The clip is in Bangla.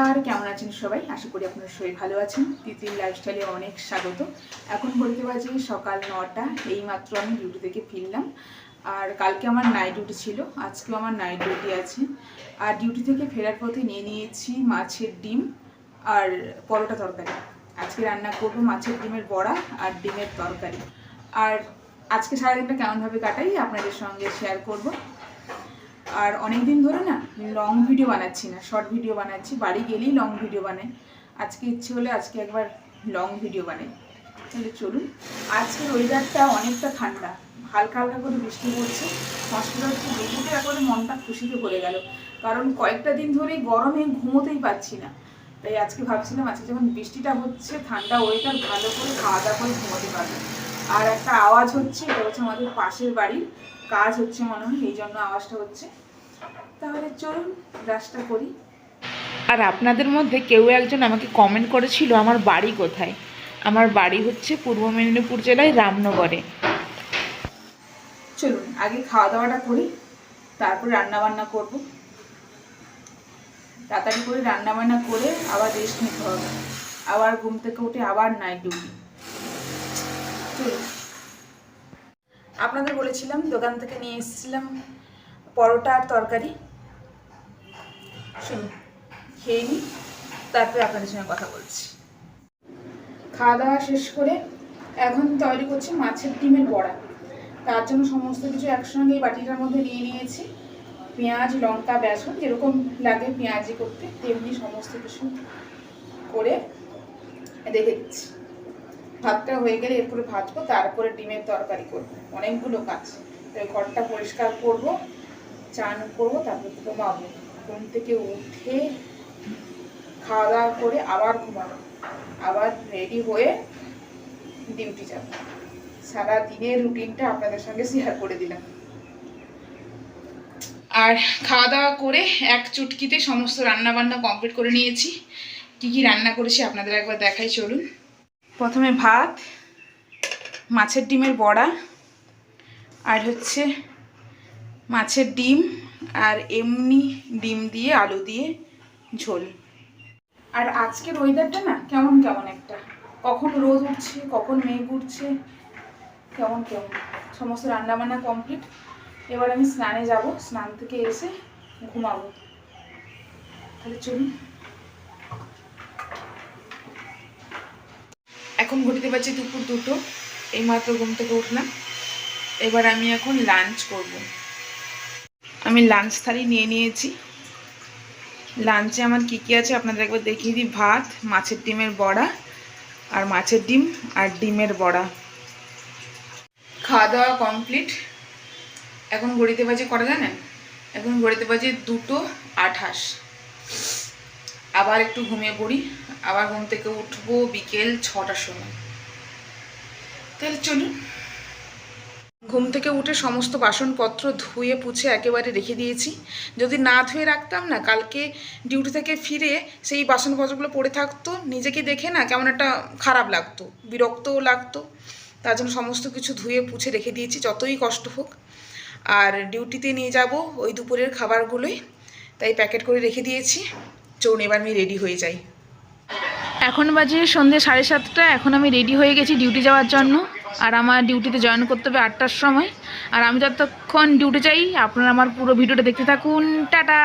নমস্কার, কেমন আছেন সবাই? আশা করি আপনারা সবাই ভালো আছেন। তিতির লাইফস্টাইলে অনেক স্বাগত। এখন বলতে পারছি সকাল 9টা, এইমাত্র আমি ডিউটি থেকে ফিরলাম। আর কালকে আমার নাইট ডিউটি ছিল, আজকেও আমার নাইট ডিউটি আছে। আর ডিউটি থেকে ফেরার পথে নিয়ে নিয়েছি মাছের ডিম আর পরোটা তরকারি। আজকে রান্না করবো মাছের ডিমের বড়া আর ডিমের তরকারি। আর আজকে সারাদিনটা কেমনভাবে কাটাই আপনাদের সঙ্গে শেয়ার করব। আর অনেক দিন ধরে না লং ভিডিও বানাচ্ছি না, শর্ট ভিডিও বানাচ্ছি। বাড়ি গেলেই লং ভিডিও বানাই। আজকে ইচ্ছে হলে আজকে একবার লং ভিডিও বানাই। তাহলে চলুন। আজকের ওয়েদারটা অনেকটা ঠান্ডা, হালকা হালকা করে বৃষ্টি পড়ছে। হসপিটাল হচ্ছে দেখতে একবারে মনটা খুশিতে ভরে গেল, কারণ কয়েকটা দিন ধরেই গরমে ঘুমোতেই পারছি না। তাই আজকে ভাবছিলাম আজকে যখন বৃষ্টিটা হচ্ছে, ঠান্ডা ওয়েদার, ভালো করে খাওয়া দাওয়া করে ঘুমোতে পারবে। আর একটা আওয়াজ হচ্ছে, এটা হচ্ছে আমাদের পাশের বাড়ির কাজ হচ্ছে মনে হয়, এই জন্য আওয়াজটা হচ্ছে। তাহলে চলুন ব্রাশটা করি। আর আপনাদের মধ্যে কেউ একজন আমাকে কমেন্ট করেছিল আমার বাড়ি কোথায়। আমার বাড়ি হচ্ছে পূর্ব মেদিনীপুর জেলায় রামনগরে। চলুন আগে খাওয়া দাওয়াটা করি, তারপর রান্না বান্না করব। তাড়াতাড়ি করে রান্না বান্না করে আবার রেস্ট নিতে হবে, আবার ঘুম থেকে উঠে আবার নাইট ডিউটি। চলুন। আপনাদের বলেছিলাম দোকান থেকে নিয়ে এসেছিলাম পরোটা আর তরকারি। শুনুন, খেয়ে নিই, তারপরে আপনাদের সঙ্গে কথা বলছি। খাওয়া দাওয়া শেষ করে এখন তৈরি করছি মাছের ডিমের বড়া। তার জন্য সমস্ত কিছু একসঙ্গে এই বাটিটার মধ্যে নিয়ে নিয়েছি। পেঁয়াজ, লঙ্কা, বেসন, যেরকম লাগে পেঁয়াজি করতে তেমনি সমস্ত কিছু করে রেখে দিচ্ছি। ভাতটা হয়ে গেলে এরপরে ভাজবো, তারপরে ডিমের তরকারি করবো। অনেকগুলো কাজ। ঘরটা পরিষ্কার করবো, চান করবো, তারপর ঘুমাবো। ঘুম থেকে উঠে খাওয়া দাওয়া করে আবার ঘুমাবো, আবার রেডি হয়ে ডিউটি যাবো। সারা দিনের রুটিনটা আপনাদের সঙ্গে শেয়ার করে দিলাম। আর খাওয়া দাওয়া করে এক চুটকিতে সমস্ত রান্না বান্না কমপ্লিট করে নিয়েছি। কি কি রান্না করেছি আপনাদের একবার দেখাই, চলুন। প্রথমে ভাত, মাছের ডিমের বড়া, আর হচ্ছে মাছের ডিম, আর এমনি ডিম দিয়ে আলু দিয়ে ঝোল। আর আজকের ওয়েদারটা না কেমন কেমন একটা, কখন রোদ উঠছে, কখন মেঘ উঠছে, কেমন কেমন। সমস্ত রান্নাবান্না কমপ্লিট। এবার আমি স্নানে যাব, স্নান থেকে এসে ঘুমাবো। তাহলে চলুন। এখন ঘটিতে পারছি দুপুর 2টো, এইমাত্র ঘুম থেকে উঠলাম। এবার আমি এখন লাঞ্চ করব। আমি লাঞ্চ থালি নিয়ে নিয়েছি। লাঞ্চে আমার কী কী আছে আপনাদের একবার দেখিয়ে দিই। ভাত, মাছের ডিমের বড়া, আর মাছের ডিম আর ডিমের বড়া। খাওয়া দাওয়া কমপ্লিট। এখন ঘড়িতে বাজে কটা জানেন? এখন ঘড়িতে বাজে 2:28। আবার একটু ঘুমিয়ে পড়ি, আবার ঘুম থেকে উঠবো বিকেল 6টার সময়। তাহলে চলুন। ঘুম থেকে উঠে সমস্ত বাসনপত্র ধুয়ে পুছে একেবারে রেখে দিয়েছি। যদি না ধুয়ে রাখতাম না, কালকে ডিউটি থেকে ফিরে সেই বাসনপত্রগুলো পড়ে থাকতো, নিজেকে দেখে না কেমন একটা খারাপ লাগতো, বিরক্তও লাগতো। তার জন্য সমস্ত কিছু ধুয়ে পুছে রেখে দিয়েছি, যতই কষ্ট হোক। আর ডিউটিতে নিয়ে যাব ওই দুপুরের খাবারগুলোই, তাই প্যাকেট করে রেখে দিয়েছি। চলুন এবার আমি রেডি হয়ে যাই। এখন বাজে সন্ধ্যে 7:30। এখন আমি রেডি হয়ে গেছি ডিউটি যাওয়ার জন্য। আর আমার ডিউটিতে জয়েন করতে হবে 8টার সময়। আর আমি যতক্ষণ ডিউটি যাই আপনারা আমার পুরো ভিডিওটা দেখতে থাকুন। টাটা।